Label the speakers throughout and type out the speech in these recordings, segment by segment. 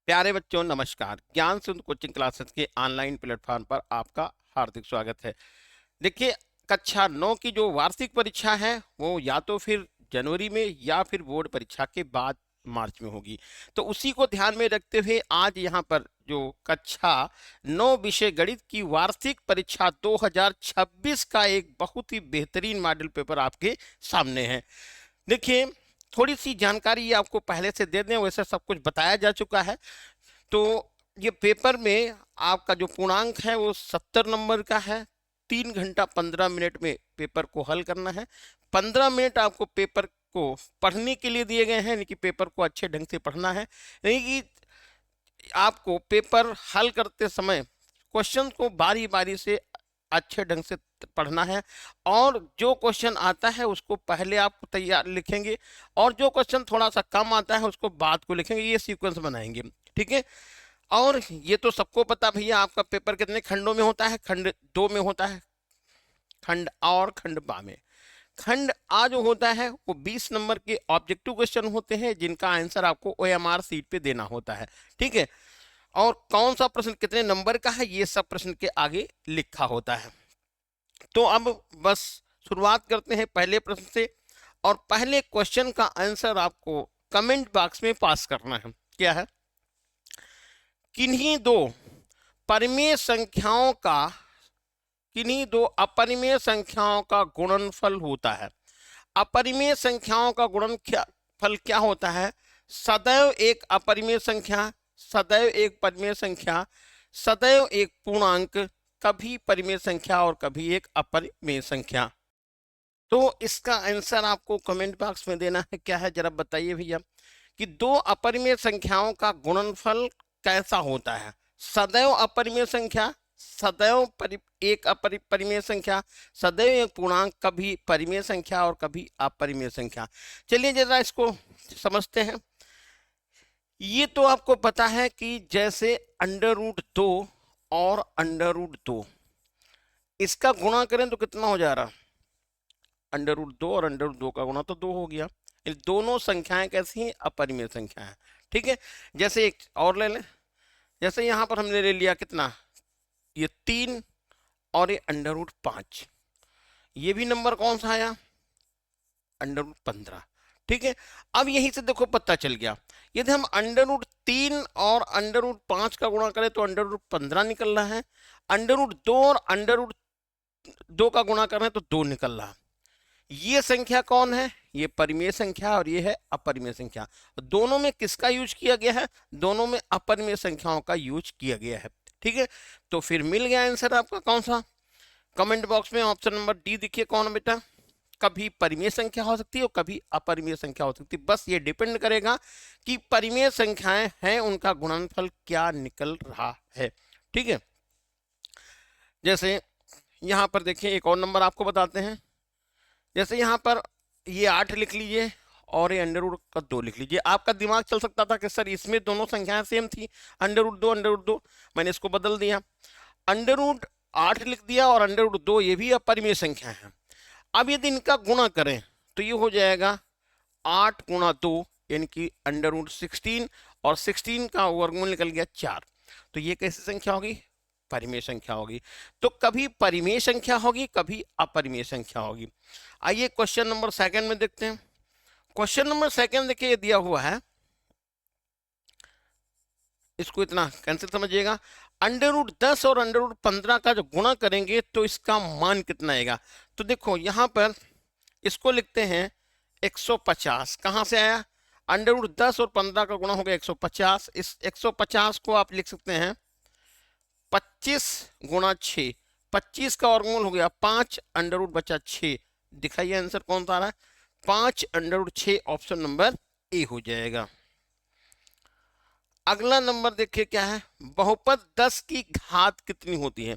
Speaker 1: प्यारे बच्चों नमस्कार। ज्ञान सिंधु कोचिंग क्लासेस के ऑनलाइन प्लेटफॉर्म पर आपका हार्दिक स्वागत है। देखिए, कक्षा 9 की जो वार्षिक परीक्षा है वो या तो फिर जनवरी में या फिर बोर्ड परीक्षा के बाद मार्च में होगी। तो उसी को ध्यान में रखते हुए आज यहाँ पर जो कक्षा 9 विषय गणित की वार्षिक परीक्षा 2026 का एक बहुत ही बेहतरीन मॉडल पेपर आपके सामने है। देखिए, थोड़ी सी जानकारी आपको पहले से दे दें, वैसे सब कुछ बताया जा चुका है। तो ये पेपर में आपका जो पूर्णांक है वो 70 नंबर का है। 3 घंटा 15 मिनट में पेपर को हल करना है। 15 मिनट आपको पेपर को पढ़ने के लिए दिए गए हैं, यानी कि पेपर को अच्छे ढंग से पढ़ना है। यानी कि आपको पेपर हल करते समय क्वेश्चन को बारी बारी से अच्छे ढंग से पढ़ना है, और जो क्वेश्चन आता है उसको पहले आप तैयार लिखेंगे, और जो क्वेश्चन थोड़ा सा कम आता है उसको बाद को लिखेंगे। ये सीक्वेंस बनाएंगे, ठीक है। और ये तो सबको पता भैया, आपका पेपर कितने खंडों में होता है? खंड 2 में होता है, खंड आ और खंड बा में। खंड आ जो होता है वो 20 नंबर के ऑब्जेक्टिव क्वेश्चन होते हैं, जिनका आंसर आपको ओएमआर सीट पे देना होता है, ठीक है। और कौन सा प्रश्न कितने नंबर का है ये सब प्रश्न के आगे लिखा होता है। तो अब बस शुरुआत करते हैं पहले प्रश्न से, और पहले क्वेश्चन का आंसर आपको कमेंट बॉक्स में पास करना है। क्या है? किन्हीं दो परिमेय संख्याओं का किन्हीं दो अपरिमेय संख्याओं का गुणनफल होता है। अपरिमेय संख्याओं का गुणनफल क्या होता है? सदैव एक अपरिमेय संख्या, सदैव एक परिमेय संख्या, सदैव एक पूर्णांक, कभी परिमेय संख्या और कभी एक अपरिमेय संख्या। तो इसका आंसर आपको कमेंट बॉक्स में देना है। क्या है जरा बताइए भैया, कि दो अपरिमेय संख्याओं का गुणनफल कैसा होता है? सदैव अपरिमेय संख्या, सदैव एक परिमेय संख्या, सदैव एक पूर्णांक, कभी परिमेय संख्या और कभी अपरिमेय संख्या। चलिए जरा इसको समझते हैं। ये तो आपको पता है कि जैसे √2 और √2, इसका गुणा करें तो कितना हो जा रहा? √2 और √2 का गुणा तो 2 हो गया। इन दोनों संख्याएं कैसी हैं? अपरिमेय संख्या है, ठीक है। जैसे एक और ले लें, जैसे यहां पर हमने ले लिया कितना, ये 3 और ये √5, ये भी नंबर कौन सा आया? √15, ठीक है। अब यहीं से देखो पता चल गया, यदि हम √3 और √5 का गुणा करें तो √15 निकल रहा है। √2 और √2 का गुणा कर रहे हैं तो 2 निकल रहा है। ये संख्या कौन है? ये परिमेय संख्या और ये है अपरिमेय संख्या। दोनों में किसका यूज किया गया है? दोनों में अपरिमेय संख्याओं का यूज किया गया है, ठीक है। तो फिर मिल गया आंसर आपका कौन सा? कमेंट बॉक्स में ऑप्शन नंबर डी दिखिए कौन बेटा। कभी परिमेय संख्या हो सकती है और कभी अपरिमेय संख्या हो सकती है। बस ये डिपेंड करेगा कि परिमेय संख्याएं हैं उनका गुणनफल क्या निकल रहा है, ठीक है। जैसे यहां पर देखिए एक और नंबर आपको बताते हैं। जैसे यहाँ पर ये 8 लिख लीजिए और ये √2 लिख लीजिए। आपका दिमाग चल सकता था कि सर इसमें दोनों संख्याएं सेम थी, √2 मैंने इसको बदल दिया, √8 लिख दिया और √2 ये भी अपरिमेय संख्या है। अब यदि इनका गुणा करें तो ये हो जाएगा 8 गुणा 2 यानी कि √16, और 16 का वर्गमूल निकल गया 4। तो ये कैसी संख्या होगी? परिमेय संख्या होगी। तो कभी परिमेय संख्या होगी, कभी अपरिमेय संख्या होगी। आइए क्वेश्चन नंबर सेकंड में देखते हैं। क्वेश्चन नंबर सेकंड देखिए, ये दिया हुआ है, इसको इतना कैंसिल समझिएगा। √10 और √15 का जो गुणा करेंगे तो इसका मान कितना आएगा? तो देखो यहां पर इसको लिखते हैं 150। कहां से आया? √10 और 15 का गुणा हो गया 150। इस 150 को आप लिख सकते हैं 25 गुणा 6, 25 का वर्गमूल हो गया 5, √ बचा 6। दिखाइए आंसर कौन सा आ रहा है? 5 √6, ऑप्शन नंबर ए हो जाएगा। अगला नंबर देखिए क्या है, बहुपद 10 की घात कितनी होती है?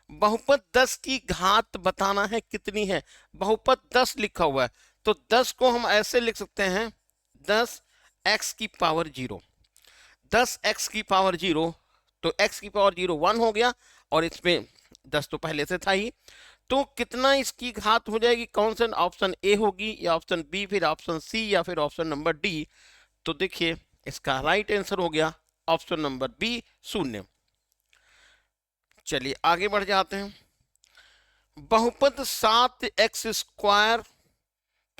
Speaker 1: बहुपद 10 की घात बताना है कितनी है। बहुपद 10 लिखा हुआ है तो 10 को हम ऐसे लिख सकते हैं 10x की पावर 0, 10x की पावर 0, तो x की पावर 0 1 हो गया, और इसमें 10 तो पहले से था ही। तो कितना इसकी घात हो जाएगी? कौन सा ऑप्शन ए होगी या ऑप्शन बी, फिर ऑप्शन सी या फिर ऑप्शन नंबर डी? तो देखिए इसका राइट आंसर हो गया ऑप्शन नंबर बी शून्य। चलिए आगे बढ़ जाते हैं। बहुपद 7x²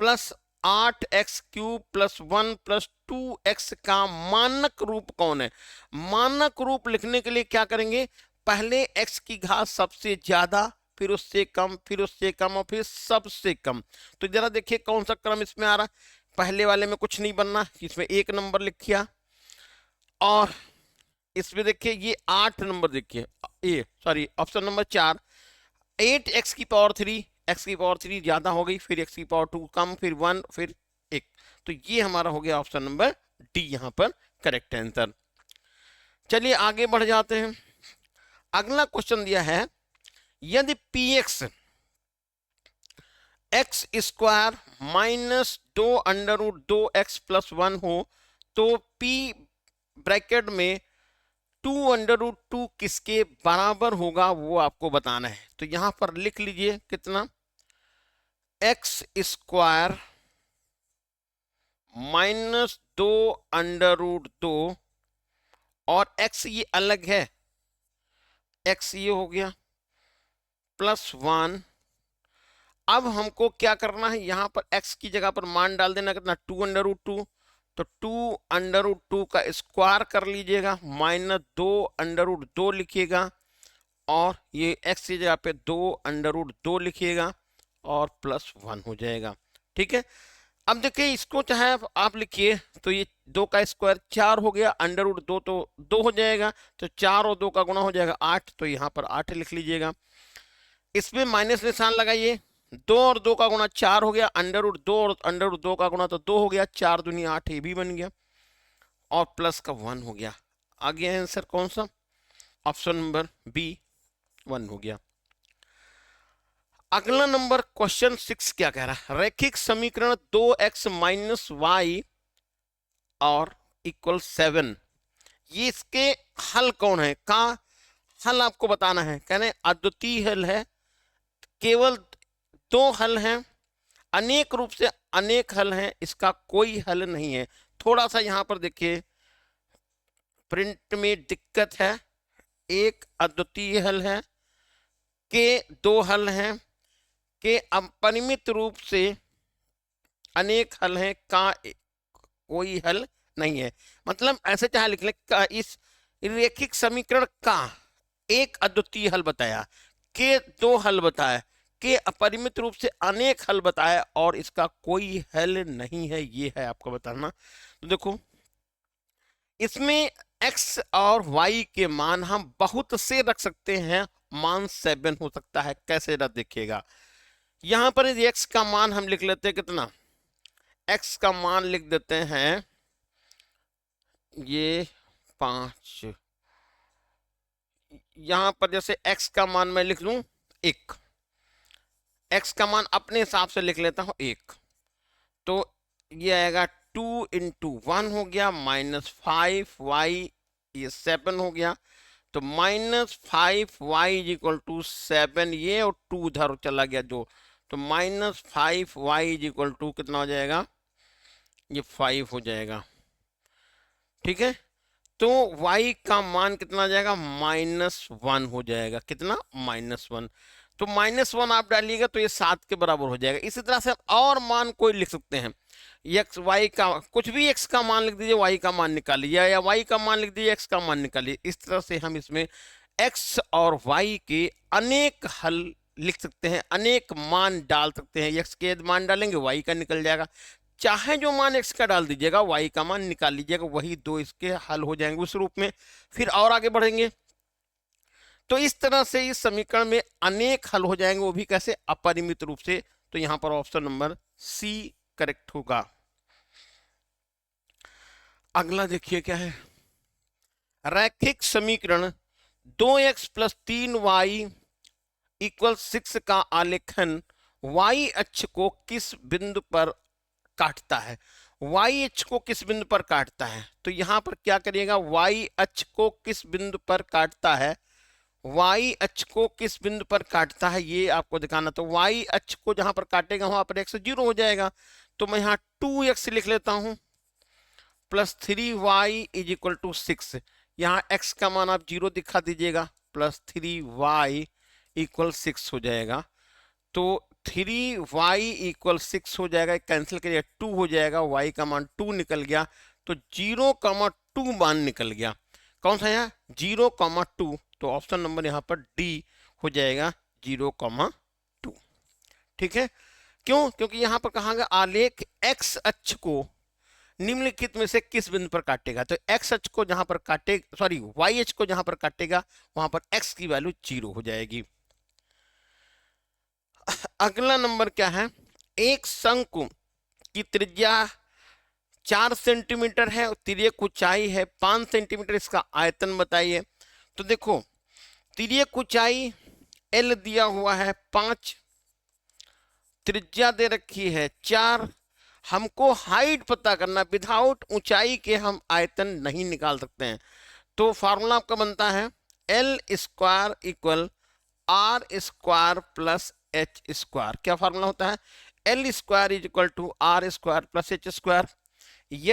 Speaker 1: plus 8x³ plus 1 plus 2x का मानक रूप कौन है? मानक रूप लिखने के लिए क्या करेंगे, पहले x की घात सबसे ज्यादा, फिर उससे कम, फिर उससे कम और फिर सबसे कम। तो जरा देखिए कौन सा क्रम इसमें आ रहा है। पहले वाले में कुछ नहीं बनना, इसमें 1 नंबर लिखिया, और इसमें देखिए ये 8 नंबर, देखिए ए sorry option number 4 8x⁻³ x⁻³ ज्यादा हो गई, फिर x⁻² कम, फिर 1, फिर 1। तो ये हमारा हो गया ऑप्शन नंबर डी यहां पर करेक्ट आंसर। चलिए आगे बढ़ जाते हैं। अगला क्वेश्चन दिया है, यदि px x² minus 2√2x plus 1 हो तो p ब्रैकेट में 2√2 किसके बराबर होगा, वो आपको बताना है। तो यहां पर लिख लीजिए कितना, x² माइनस 2√2 और x ये अलग है, x ये हो गया प्लस 1। अब हमको क्या करना है, यहां पर x की जगह पर मान डाल देना कितना, 2√2। तो 2√2 का स्क्वायर कर लीजिएगा, माइनस 2√2 लिखिएगा, और ये x की जगह पे 2√2 लिखिएगा और प्लस 1 हो जाएगा। ठीक है, अब देखिए इसको चाहे आप लिखिए तो ये 2 का स्क्वायर 4 हो गया, √2 तो 2 हो जाएगा, तो 4 और 2 का गुणा हो जाएगा 8, तो यहाँ पर 8 लिख लीजिएगा। इसमें माइनस निशान लगाइए, 2 और 2 का गुणा 4 हो गया, √2 और √2 का गुणा तो 2 हो गया, 4 दूनी 8 ये भी बन गया, और प्लस का 1 हो गया। आ गया आंसर कौन सा, ऑप्शन नंबर बी 1 हो गया। अगला नंबर क्वेश्चन 6 क्या कह रहा है, रैखिक समीकरण 2x माइनस वाई और इक्वल 7, ये इसके हल कौन है, का हल आपको बताना है। कहने अद्वितीय हल है, केवल 2 हल हैं, अनेक रूप से अनेक हल हैं, इसका कोई हल नहीं है। थोड़ा सा यहां पर देखिए प्रिंट में दिक्कत है, एक अद्वितीय हल है, के 2 हल हैं, के अपरिमित रूप से अनेक हल हैं, का कोई हल नहीं है। मतलब ऐसे चाहे लिख ले, का इस रैखिक समीकरण का एक अद्वितीय हल बताया, के 2 हल बताया, के अपरिमित रूप से अनेक हल बताया, और इसका कोई हल नहीं है, ये है आपको बताना। तो देखो इसमें x और y के मान हम बहुत से रख सकते हैं, मान 7 हो सकता है। कैसे रख देखिएगा, यहां पर x का मान हम लिख लेते हैं कितना, x का मान लिख देते हैं ये 5। यहां पर जैसे x का मान मैं लिख लूं 1, x का मान अपने हिसाब से लिख लेता हूं 1, तो ये आएगा 2 इंटू 1 हो गया, -5y ये 7 हो गया, तो -5y इज इक्वल टू 7, ये और 2 उधर चला गया जो, तो -5y इज इक्वल टू कितना हो जाएगा, ये 5 हो जाएगा। ठीक है, तो y का मान कितना आ जाएगा, -1 हो जाएगा, कितना -1, तो -1 आप डालिएगा तो ये 7 के बराबर हो जाएगा। इसी तरह से आप और मान कोई लिख सकते हैं, x y का कुछ भी x का मान लिख दीजिए, y का मान निकाल लीजिए, या y का मान लिख दीजिए, x का मान निकालिए। इस तरह से हम इसमें x और y के अनेक हल लिख सकते हैं, अनेक मान डाल सकते हैं। x के मान डालेंगे y का निकल जाएगा, चाहे जो मान x का डाल दीजिएगा, y का मान निकाल लीजिएगा, वही 2 इसके हल हो जाएंगे उस रूप में। फिर और आगे बढ़ेंगे तो इस तरह से इस समीकरण में अनेक हल हो जाएंगे, वो भी कैसे, अपरिमित रूप से। तो यहां पर ऑप्शन नंबर सी करेक्ट होगा। अगला देखिए क्या है, रैखिक समीकरण 2x प्लस 3y इक्वल 6 का आलेखन y अक्ष को किस बिंदु पर काटता है, y अक्ष को किस बिंदु पर काटता है। तो यहां पर क्या करिएगा, y अक्ष को किस बिंदु पर काटता है, y अक्ष को किस बिंदु पर काटता है ये आपको दिखाना। तो y अक्ष को जहां पर काटेगा वहां पर x 0 हो जाएगा, तो मैं यहाँ 2x लिख लेता हूं plus 3y is equal to 6। यहाँ x का मान आप 0 दिखा दीजिएगा, प्लस 3y इक्वल 6 हो जाएगा। तो 3y इक्वल 6 हो जाएगा, कैंसिल करिए 2 हो जाएगा, y का मान 2 निकल गया। तो 0,2 मान निकल गया। कौन सा यहाँ 0,2, तो ऑप्शन नंबर यहाँ पर डी हो जाएगा 0,2। ठीक है, क्यों? क्योंकि यहाँ पर कहा गया आलेख x अक्ष को निम्नलिखित में से किस बिंदु पर काटेगा। तो x अक्ष को जहां पर काटे, सॉरी y अक्ष को जहां पर काटेगा वहां पर x की वैल्यू 0 हो जाएगी। अगला नंबर क्या है, एक शंकु की त्रिज्या 4 सेंटीमीटर है और तिर्यक ऊंचाई है 5 सेंटीमीटर, इसका आयतन बताइए। तो देखो तिर्यक ऊंचाई L दिया हुआ है 5, त्रिज्या दे रखी है 4, हमको हाइट पता करना, विदाउट ऊंचाई के हम आयतन नहीं निकाल सकते हैं। तो फार्मूला आपका बनता है L square equal R square plus H square. क्या फार्मूला होता है, L square is equal to R square plus H square.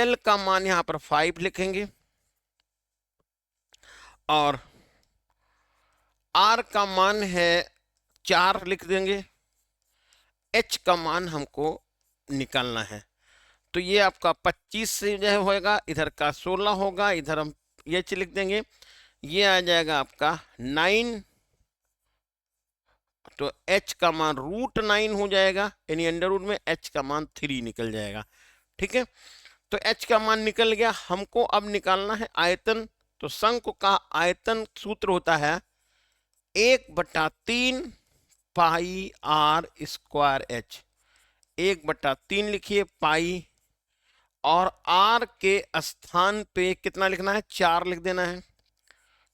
Speaker 1: L का मान यहां पर 5 लिखेंगे और R का मान है 4 लिख देंगे, H का मान हमको निकालना है। तो ये आपका 25 से जो है होएगा, इधर का 16 होगा, इधर हम H लिख देंगे, ये आ जाएगा आपका 9। तो H का मान √9 हो जाएगा, यानी अंडर रूट में H का मान 3 निकल जाएगा। ठीक है, तो H का मान निकल गया, हमको अब निकालना है आयतन। तो शंकु का आयतन सूत्र होता है 1/3 पाई R स्क्वायर H। 1/3 लिखिए पाई, और R के स्थान पे कितना लिखना है, 4 लिख देना है।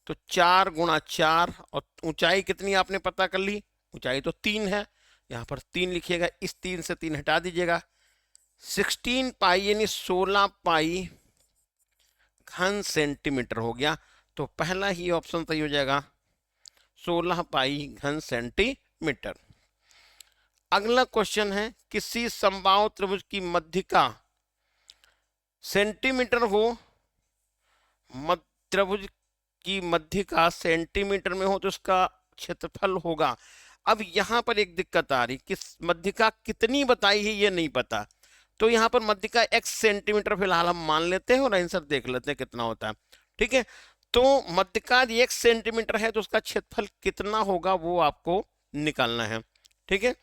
Speaker 1: तो 4 × 4, और ऊंचाई कितनी आपने पता कर ली, ऊंचाई तो 3 है, यहाँ पर 3 लिखिएगा, इस 3 से 3 हटा दीजिएगा। 16 पाई यानी 16 पाई घन सेंटीमीटर हो गया। तो पहला ही ऑप्शन सही हो जाएगा, 16 पाई घन सेंटीमीटर। अगला क्वेश्चन है, किसी समबाहु त्रिभुज की मध्यिका सेंटीमीटर हो, त्रिभुज की मध्यिका सेंटीमीटर में हो तो उसका क्षेत्रफल होगा। अब यहां पर एक दिक्कत आ रही, किस मध्यिका कितनी बताई है ये नहीं पता। तो यहाँ पर मध्यिका x सेंटीमीटर फिलहाल हम मान लेते हैं और आंसर देख लेते हैं कितना होता है। ठीक है, तो मध्यिका x सेंटीमीटर है तो उसका क्षेत्रफल कितना होगा वो आपको निकालना है। ठीक है,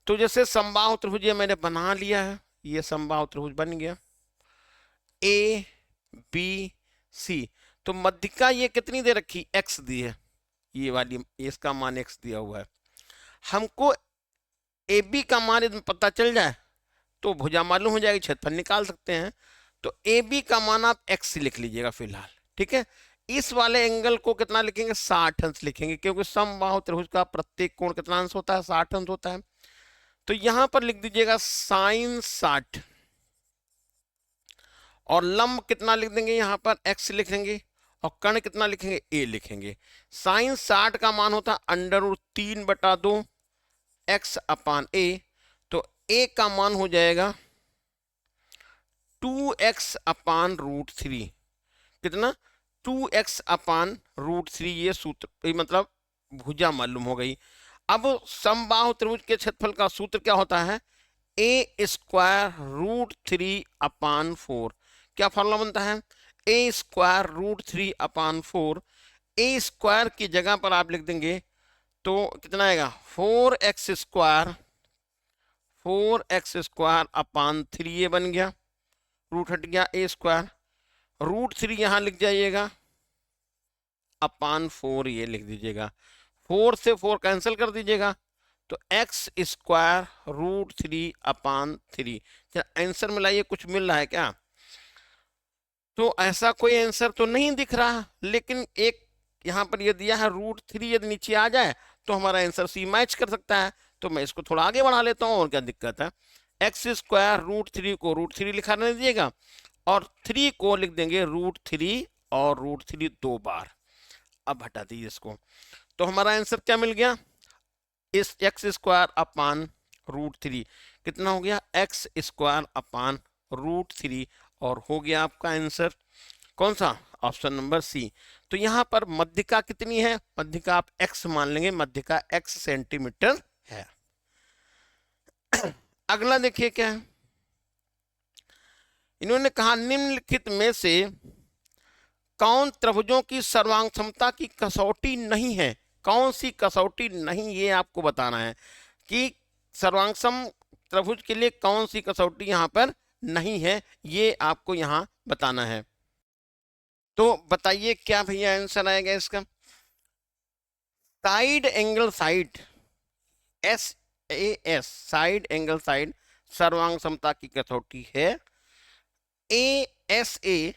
Speaker 1: तो जैसे समबाहु त्रिभुज ये मैंने बना लिया है, ये समबाहु त्रिभुज बन गया A B C। तो मध्यिका ये कितनी दे रखी, x दी है, ये वाली, इसका मान x दिया हुआ है। हमको AB का मान यदि पता चल जाए तो भुजा मालूम हो जाएगी, क्षेत्रफल निकाल सकते हैं। तो AB का मान आप x लिख लीजिएगा फिलहाल। ठीक है, इस वाले एंगल को कितना लिखेंगे, 60 अंश लिखेंगे, क्योंकि समबाहु त्रिभुज का प्रत्येक कोण कितना अंश होता है, 60 अंश होता है। तो यहां पर लिख दीजिएगा sin 60, और लंब कितना लिख देंगे, यहां पर x लिखेंगे, और कर्ण कितना लिखेंगे, a लिखेंगे। sin 60 का मान होता है √3/2 x/a। तो a का मान हो जाएगा 2x/√3। कितना, 2x/√3। ये सूत्र, मतलब भुजा मालूम हो गई। अब समबाहु त्रिभुज के क्षेत्रफल का सूत्र क्या होता है, a²√3/4। क्या फॉर्मूला बनता है, a²√3/4। a स्क्वायर की जगह पर आप लिख देंगे तो कितना आएगा, 4x², ये बन गया, रूट हट गया, a², √3 यहां लिख जाइएगा, /4 ये लिख दीजिएगा, 4 से 4 कैंसिल कर दीजिएगा, तो x²√3/3। आंसर मिलाइए, कुछ मिल रहा है क्या। तो ऐसा कोई आंसर तो नहीं दिख रहा, लेकिन एक यहां पर ये दिया है √3, यदि नीचे आ जाए तो हमारा आंसर सी मैच कर सकता है। तो मैं इसको थोड़ा आगे बढ़ा लेता हूं, और क्या दिक्कत है। x² को √3 लिखा नहीं दीजिएगा, और 3 को लिख देंगे √3, और √3 2 बार। अब हटा दीजिए इसको, तो हमारा आंसर क्या मिल गया, इस x²/√3 कितना हो गया, x² √3, और हो गया आपका आंसर कौन सा, ऑप्शन नंबर सी। तो यहाँ पर मध्यिका कितनी है, मध्यिका आप x मान लेंगे, मध्यिका x सेंटीमीटर है। अगला देखिए क्या है, इन्होंने कहा निम्नलिखित में से कौन त्रिभुजों की सर्वांग क्षमता की कसौटी नहीं है, कौन सी कसौटी नहीं, ये आपको बताना है कि सर्वांगसम त्रिभुज के लिए कौन सी कसौटी यहां पर नहीं है, ये आपको यहां बताना है। तो बताइए क्या भैया आंसर आएगा इसका। Side angle side, SAS, side angle side सर्वांग समता की कसौटी है। ASA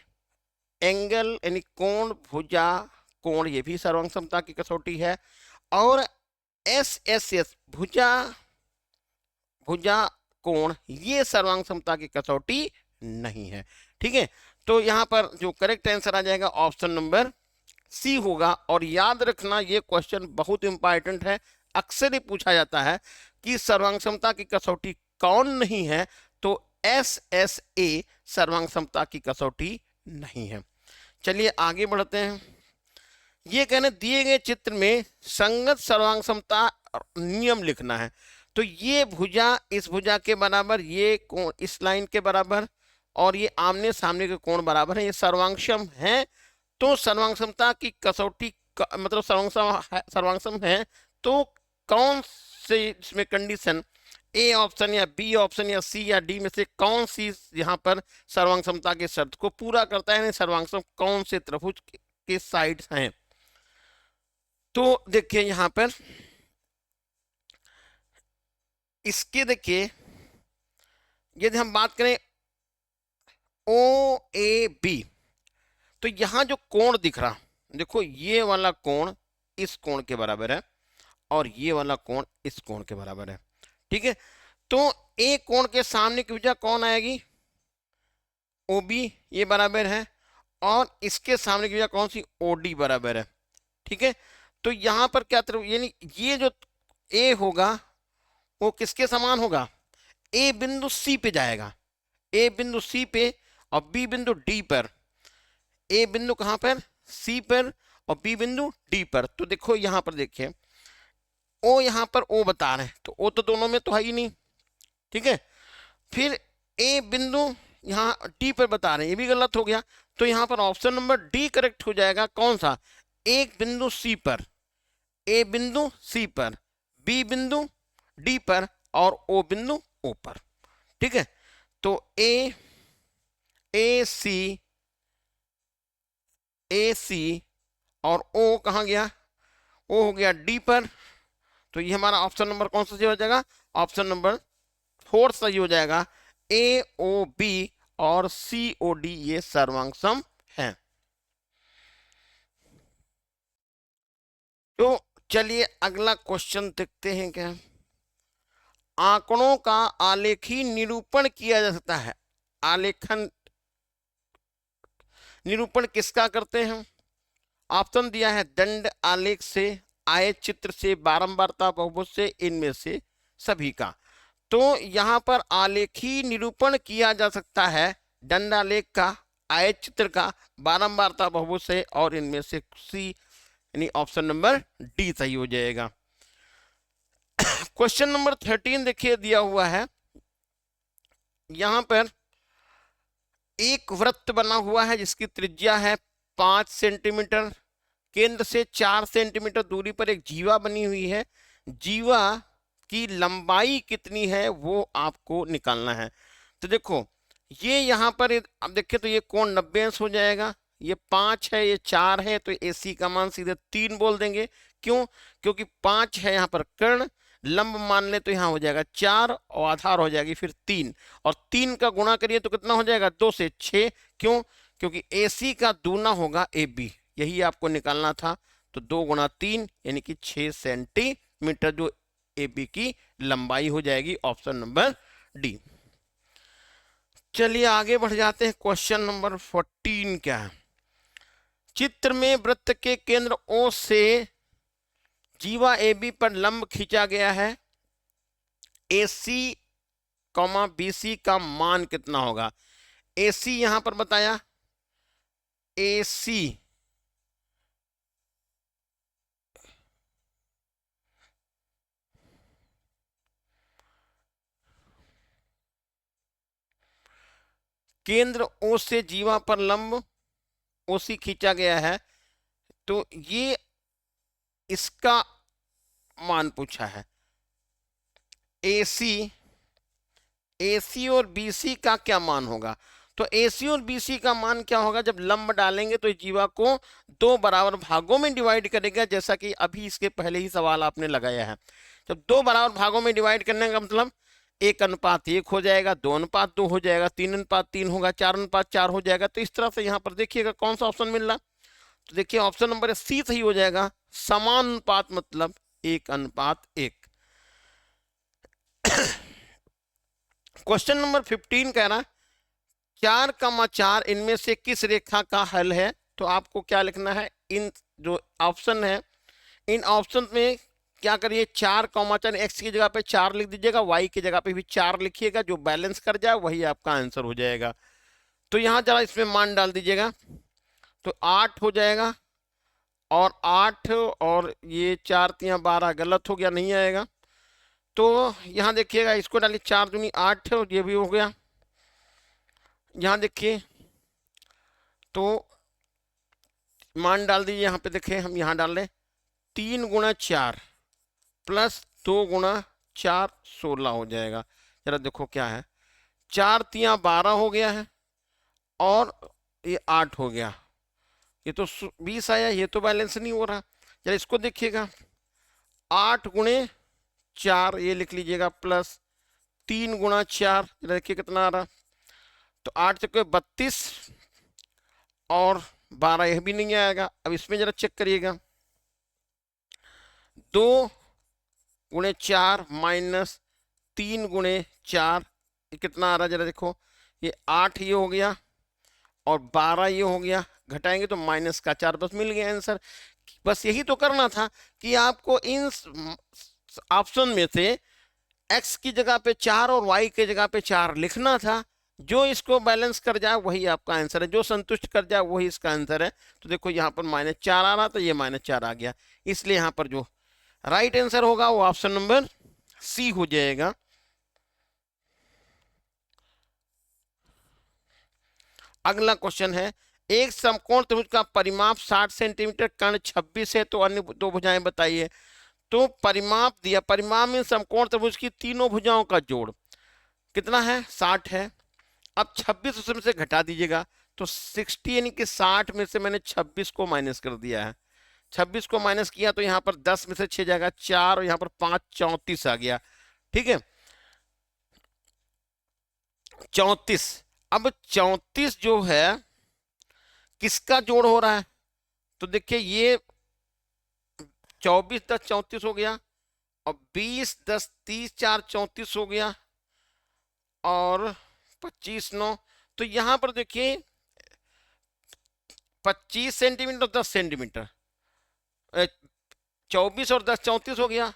Speaker 1: एंगल यानी कोण भुजा कोण, ये भी सर्वांग समता की कसौटी है। और SSS भुजा भुजा कोण, ये सर्वांग समता की कसौटी नहीं है। ठीक है, तो यहां पर जो करेक्ट आंसर आ जाएगा ऑप्शन नंबर सी होगा। और याद रखना ये क्वेश्चन बहुत इंपॉर्टेंट है, अक्सर ही पूछा जाता है कि सर्वांग क्षमता की कसौटी कौन नहीं है, तो SSA सर्वांग क्षमता की कसौटी नहीं है। चलिए आगे बढ़ते हैं। ये कहने दिए गए चित्र में संगत सर्वांग क्षमता नियम लिखना है। तो ये भुजा इस भुजा के बराबर, ये कोण इस लाइन के बराबर, और ये आमने सामने के कोण बराबर है, ये सर्वांगसम है। तो सर्वांगसमता की कसौटी मतलब सर्वांगसम है, तो कौन से इसमें कंडीशन, ए ऑप्शन या बी ऑप्शन या सी या डी में से कौन सी यहाँ पर सर्वांगसमता के शर्त को पूरा करता है, सर्वांगसम कौन से त्रिभुज के साइड्स हैं। तो देखिए यहां पर इसके देखिए, यदि हम बात करें OAB, तो यहां जो कोण दिख रहा, देखो ये वाला कोण इस कोण के बराबर है और ये वाला कोण इस कोण के बराबर है। ठीक है, तो ए कोण के सामने की भुजा कौन आएगी, OB, ये बराबर है, और इसके सामने की भुजा कौन सी, OD बराबर है। ठीक है, तो यहां पर क्या यानी ये जो ए होगा वो किसके समान होगा, ए बिंदु सी पे जाएगा, ए बिंदु सी पे और बी बिंदु डी पर। ए बिंदु कहां पर, सी पर, और बी बिंदु डी पर। तो देखो यहां पर देखिए ओ, यहां पर ओ बता रहे हैं, तो ओ तो दोनों में तो है ही नहीं। ठीक है, फिर ए बिंदु यहां डी पर बता रहे हैं, ये भी गलत हो गया। तो यहां पर ऑप्शन नंबर डी करेक्ट हो जाएगा। कौन सा, एक बिंदु सी पर, ए बिंदु सी पर, बी बिंदु डी पर, और ओ बिंदु ओ पर। ठीक है, तो ए सी और ओ कहाँ गया, ओ हो गया डी पर। तो ये हमारा ऑप्शन नंबर कौन सा सही हो जाएगा, ऑप्शन नंबर 4 सही हो जाएगा। AOB और COD ये सर्वांगसम है। तो चलिए अगला क्वेश्चन देखते हैं क्या। आंकड़ों का आलेखी निरूपण किया जा सकता है, आलेखन निरूपण किसका करते हैं। ऑप्शन दिया है दंड आलेख से, आयत चित्र से, बारंबारता बहुभुज से, इनमें से सभी का। तो यहां पर आलेखी निरूपण किया जा सकता है दंड आलेख का, आयत चित्र का, बारंबारता बहुभुज से, और इनमें से सी यानी ऑप्शन नंबर डी सही हो जाएगा। क्वेश्चन नंबर 13 देखिए दिया हुआ है, यहां पर एक वृत्त बना हुआ है जिसकी त्रिज्या है 5 सेंटीमीटर, केंद्र से 4 सेंटीमीटर दूरी पर एक जीवा बनी हुई है। जीवा की लंबाई कितनी है वो आपको निकालना है। तो देखो ये यहाँ पर अब देखिए तो ये कोण 90 अंश हो जाएगा, ये 5 है, ये 4 है, तो AC का मान सीधे 3 बोल देंगे। क्यों, क्योंकि 5 है यहाँ पर कर्ण, लंब मान ले तो यहाँ हो जाएगा 4 और आधार हो जाएगी फिर 3, और 3 का गुणा करिए तो कितना हो जाएगा 2 से 6। क्यों, क्योंकि AC का दूना होगा AB, यही आपको निकालना था। तो 2 गुणा 3 यानी कि 6 सेंटीमीटर जो AB की लंबाई हो जाएगी, ऑप्शन नंबर डी। चलिए आगे बढ़ जाते हैं। क्वेश्चन नंबर 14 क्या है, चित्र में वृत्त के केंद्र O से जीवा AB पर लंब खींचा गया है, AC, BC का मान कितना होगा। AC यहां पर बताया AC केंद्र O से जीवा पर लंब OC खींचा गया है, तो ये इसका मान पूछा है। AC और BC का क्या मान होगा? तो AC और BC का मान क्या होगा? जब लंब डालेंगे तो जीवा को दो बराबर भागों में डिवाइड करेगा, जैसा कि अभी इसके पहले ही सवाल आपने लगाया है। जब दो बराबर भागों में डिवाइड करने का मतलब 1:1 हो जाएगा, 2:2 हो जाएगा, 3:3 होगा, 4:4 हो जाएगा। तो इस तरह से यहाँ पर देखिएगा कौन सा ऑप्शन मिल रहा, तो देखिए ऑप्शन नंबर C सही हो जाएगा। समान अनुपात मतलब 1:1। क्वेश्चन नंबर 15 कह रहा 4,4 इनमें से किस रेखा का हल है? तो आपको क्या लिखना है, इन जो ऑप्शन है इन ऑप्शन में क्या करिए, 4,4 एक्स की जगह पे 4 लिख दीजिएगा, वाई की जगह पे भी 4 लिखिएगा, जो बैलेंस कर जाए वही आपका आंसर हो जाएगा। तो यहां जरा इसमें मान डाल दीजिएगा, तो 8 हो जाएगा, और 8 और ये 4×3=12 गलत हो गया, नहीं आएगा। तो यहां देखिएगा, इसको डालिए, 4×2 8, और ये भी हो गया। यहां देखिए तो मान डाल दीजिए, यहाँ पे देखिए हम यहाँ डाल रहे 3×4 प्लस 2×4 16 हो जाएगा। जरा देखो क्या है, 4×3=12 हो गया है, और ये 8 हो गया, ये तो 20 आया, ये तो बैलेंस नहीं हो रहा। जरा इसको देखिएगा, 8×4 ये लिख लीजिएगा, प्लस 3×4, जरा देखिए कितना आ रहा, तो 8×32 और 12, यह भी नहीं आएगा। अब इसमें जरा चेक करिएगा, 2×4 माइनस 3×4 कितना आ रहा, जरा देखो, ये 8 ये हो गया, और 12 ये हो गया, घटाएंगे तो -4, बस मिल गया आंसर। बस यही तो करना था कि आपको इन ऑप्शन में से x की जगह पे 4 और y की जगह पे 4 लिखना था। जो इसको बैलेंस कर जाए वही आपका आंसर है, जो संतुष्ट कर जाए वही इसका आंसर है। तो देखो यहाँ पर -4 आ रहा, तो ये -4 आ गया, इसलिए यहाँ पर जो राइट आंसर होगा वो ऑप्शन नंबर C हो जाएगा। अगला क्वेश्चन है, एक समकोण त्रिभुज का परिमाप 60 सेंटीमीटर, कर्ण 26 है, तो अन्य दो भुजाएं बताइए। तो परिमाप दिया, परिमाप में समकोण त्रिभुज की तीनों भुजाओं का जोड़ कितना है, 60 है। अब 26 उसमें से घटा दीजिएगा, तो 60 यानी कि 60 में से मैंने 26 को माइनस कर दिया है। 26 को माइनस किया तो यहाँ पर 10 में से 6 जाएगा 4, और यहाँ पर 5 34 आ गया, ठीक है, 34। अब 34 जो है किसका जोड़ हो रहा है, तो देखिए ये 24 10 34 हो गया, और 20 10 30 4 34 हो गया, और 25 9, तो यहां पर देखिए 25 सेंटीमीटर 10 सेंटीमीटर, 24 और 10 34 हो गया,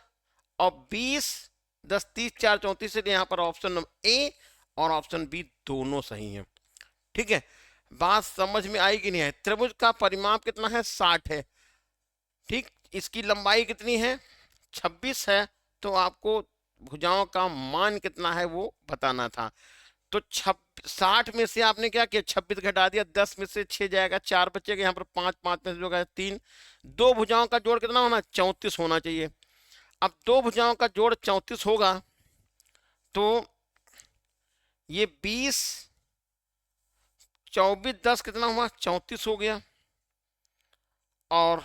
Speaker 1: और 20 10 30 4 34 से यहाँ पर ऑप्शन नंबर ए और ऑप्शन बी दोनों सही हैं। ठीक है, बात समझ में आई कि नहीं है? त्रिभुज का परिमाप कितना है, 60 है, ठीक, इसकी लंबाई कितनी है, 26 है, तो आपको भुजाओं का मान कितना है वो बताना था। तो 60 में से आपने क्या किया, 26 घटा दिया, 10 में से 6 जाएगा, 4 बचेगा, यहाँ पर 5 5 में से जो 3, दो भुजाओं का जोड़ कितना होना, 34 होना चाहिए। अब दो भुजाओं का जोड़ 34 होगा, तो ये 20 24 10 कितना हुआ, 34 हो गया, और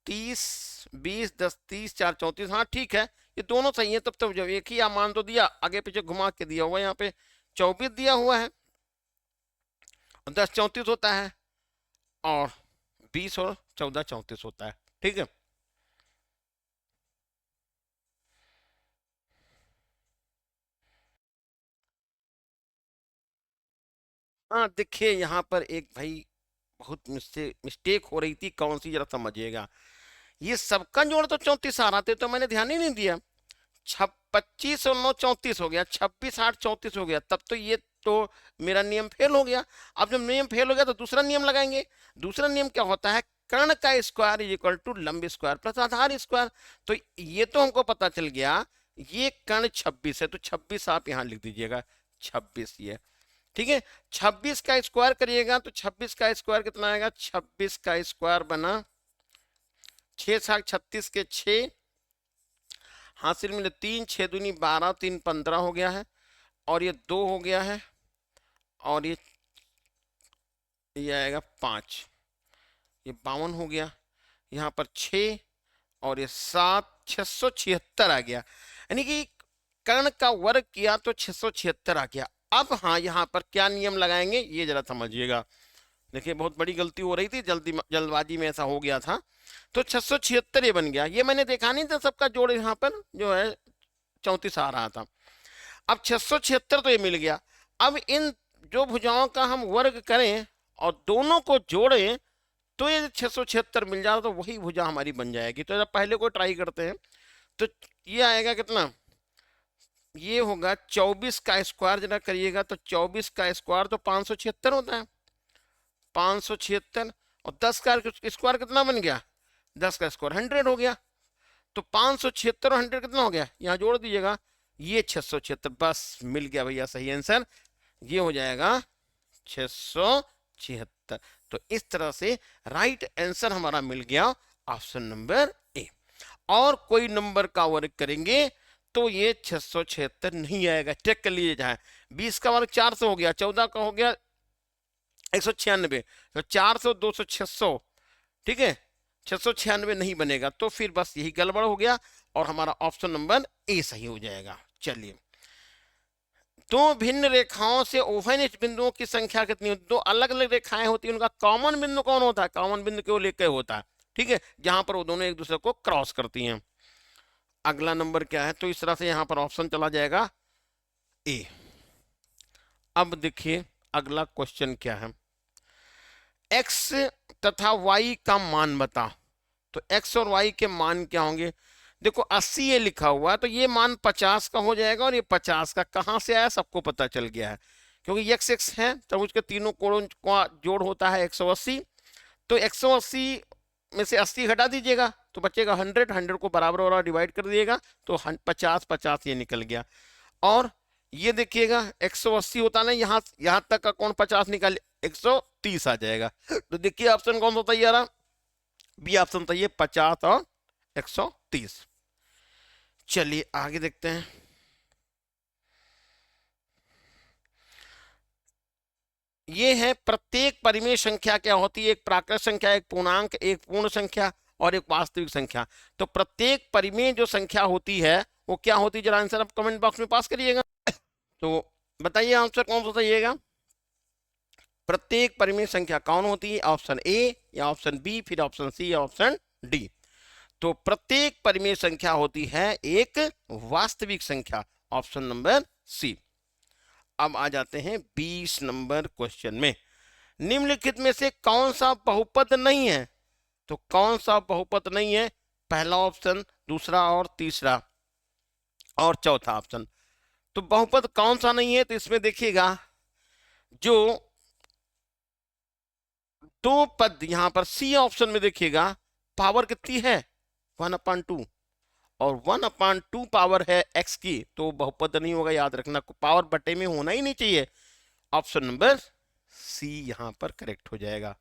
Speaker 1: 30 20 10 30 4 34, हाँ ठीक है, ये दोनों सही है। तब तो जब एक ही मान तो दिया, आगे पीछे घुमा के दिया हुआ, यहाँ पे 24 दिया हुआ है, 10 34 होता है, और 20 और 14 34 होता है, ठीक है। हाँ देखिए, यहाँ पर एक भाई बहुत मिस्टेक हो रही थी, कौन सी जरा समझिएगा। ये सबका जोड़ तो 34 आ रहा था, तो मैंने ध्यान ही नहीं दिया। 25 और 9 34 हो गया, 26 8 34 हो गया, तब तो ये तो मेरा नियम फेल हो गया। अब जब नियम फेल हो गया तो दूसरा नियम लगाएंगे। दूसरा नियम क्या होता है, कर्ण का स्क्वायर इज इक्वल टू लंब स्क्वायर प्लस आधार स्क्वायर। तो ये तो हमको पता चल गया, ये कर्ण 26 है, तो 26 आप यहाँ लिख दीजिएगा, 26 ये, ठीक है। 26 का स्क्वायर करिएगा तो 26 का स्क्वायर कितना आएगा, 26 का स्क्वायर बना 6 7 36 के 6 हासिल मिले 3 6 दूनी 12 3 15 हो गया है, और ये 2 हो गया है, और ये आएगा 5, ये 52 हो गया, यहाँ पर 6 और ये 7 676 आ गया। यानी कि कर्ण का वर्ग किया तो 676 आ गया। अब हाँ, यहाँ पर क्या नियम लगाएंगे ये जरा समझिएगा। देखिए बहुत बड़ी गलती हो रही थी, जल्दबाजी में ऐसा हो गया था। तो 676 ये बन गया। ये मैंने देखा नहीं था, सबका जोड़ यहाँ पर जो है 34 आ रहा था। अब 676 तो ये मिल गया। अब इन जो भुजाओं का हम वर्ग करें और दोनों को जोड़ें तो ये 676 मिल जाता, तो वही भुजा हमारी बन जाएगी। तो जब पहले को ट्राई करते हैं तो ये आएगा कितना, ये होगा 24 का स्क्वायर जरा करिएगा, तो 24 का स्क्वायर तो 576 होता है, 576, और 10 का स्क्वायर कितना बन गया, 10 का स्क्वायर 100 हो गया। तो 576 और 100 कितना हो गया, यहाँ जोड़ दीजिएगा, ये 676, बस मिल गया भैया सही आंसर, ये हो जाएगा 676। तो इस तरह से राइट आंसर हमारा मिल गया ऑप्शन नंबर ए। और कोई नंबर का वर्ग करेंगे तो ये 676 नहीं आएगा, चेक कर लीजिए। चाहे 20 का वर्ग 400 हो गया, 14 का हो गया 196, तो 400 200 600, ठीक है, 696 नहीं बनेगा, तो फिर बस यही गड़बड़ हो गया और हमारा ऑप्शन नंबर ए सही हो जाएगा। चलिए, दो भिन्न रेखाओं से ओवनिष्ठ बिंदुओं की संख्या कितनी होती है, दो अलग अलग रेखाएं होती है, उनका कॉमन बिंदु कौन होता है, कॉमन बिंदु केवल एक होता है, ठीक है, जहां पर वो दोनों एक दूसरे को क्रॉस करती हैं। अगला नंबर क्या है, तो इस तरह से यहां पर ऑप्शन चला जाएगा ए। अब देखिए अगला क्वेश्चन क्या है, x तथा y का मान बता। तो x और y के मान क्या होंगे, देखो 80 ये लिखा हुआ है, तो ये मान 50 का हो जाएगा, और ये 50 का कहां से आया सबको पता चल गया है, क्योंकि x है तब उसके तीनों कोणों का जोड़ होता है 180। तो 180 में से 80 घटा दीजिएगा तो बचेगा 100, 100 को बराबर वाला डिवाइड कर दिएगा तो 50 50 ये निकल गया। और ये देखिएगा 180 होता ना, यहाँ तक का कौन 50 निकाल 130 आ जाएगा। तो देखिए ऑप्शन कौन सा तैयार है, बी ऑप्शन तैयार, 50 और 130। चलिए आगे देखते हैं। ये है प्रत्येक परिमेय संख्या क्या होती है, एक प्राकृत संख्या, एक पूर्णांक, एक पूर्ण संख्या और एक वास्तविक संख्या। तो प्रत्येक परिमेय जो संख्या होती है वो क्या होती है, जरा आंसर आप कमेंट बॉक्स में पास करिएगा। तो बताइए आंसर कौन सा बताइएगा, प्रत्येक परिमेय संख्या कौन होती है, ऑप्शन ए या ऑप्शन बी, फिर ऑप्शन सी या ऑप्शन डी। तो प्रत्येक परिमेय संख्या होती है एक वास्तविक संख्या, ऑप्शन नंबर सी। अब आ जाते हैं 20 नंबर क्वेश्चन में, निम्नलिखित में से कौन सा बहुपद नहीं है। तो कौन सा बहुपद नहीं है, पहला ऑप्शन, दूसरा और तीसरा और चौथा ऑप्शन। तो बहुपद कौन सा नहीं है, तो इसमें देखिएगा जो दो पद यहां पर सी ऑप्शन में देखिएगा पावर कितनी है 1/2, और 1/2 पावर है x की, तो बहुपद नहीं होगा, याद रखना, पावर बटे में होना ही नहीं चाहिए। ऑप्शन नंबर सी यहां पर करेक्ट हो जाएगा।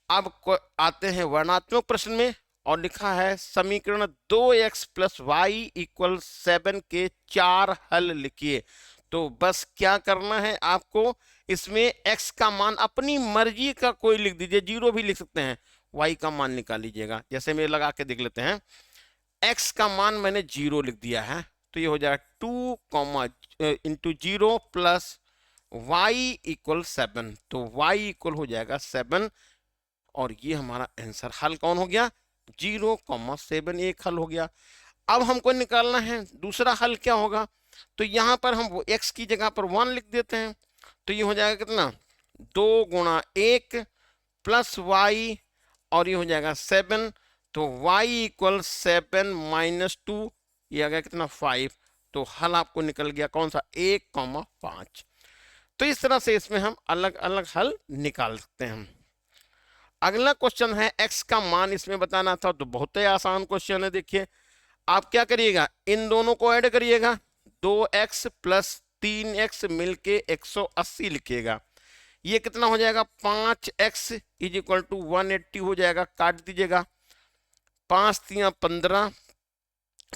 Speaker 1: अब आते हैं वर्णात्मक प्रश्न में, और लिखा है समीकरण 2x + y = 7 के 4 हल लिखिए। तो बस क्या करना है आपको, इसमें x का मान अपनी मर्जी का कोई लिख दीजिए, 0 भी लिख सकते हैं, y का मान निकाल लीजिएगा। जैसे मैं लगा के देख लेते हैं, x का मान मैंने 0 लिख दिया है, तो ये हो जाएगा 2 × 0 + y = 7, तो y = हो जाएगा 7, और ये हमारा आंसर हल कौन हो गया, 0,7 एक हल हो गया। अब हमको निकालना है दूसरा हल क्या होगा, तो यहां पर हम x की जगह पर 1 लिख देते हैं, तो ये हो जाएगा कितना 2 × 1 + y, और ये हो जाएगा 7, तो y = 7 - 2, ये आ गया कितना 5, तो हल आपको निकल गया कौन सा 1,5। तो इस तरह से इसमें हम अलग अलग हल निकाल सकते हैं। अगला क्वेश्चन है x का मान इसमें बताना था, तो बहुत ही आसान क्वेश्चन है। देखिए आप क्या करिएगा, इन दोनों को ऐड करिएगा, 2x प्लस 3x मिलके 180 लिखिएगा। ये कितना हो जाएगा 5x इज इक्वल टू 180 हो जाएगा। काट दीजिएगा, 5 3 15,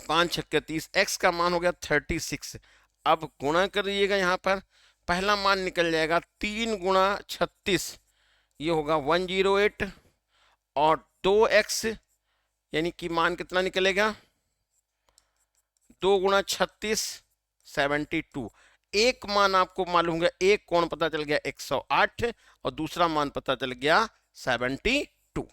Speaker 1: 5 6 30, x का मान हो गया 36। अब गुणा करिएगा, यहाँ पर पहला मान निकल जाएगा 3 गुणा 36, ये होगा 108, और 2x यानी कि मान कितना निकलेगा 2 गुणा 36 72। एक मान आपको मालूम है, एक कौन पता चल गया 108 और दूसरा मान पता चल गया 72।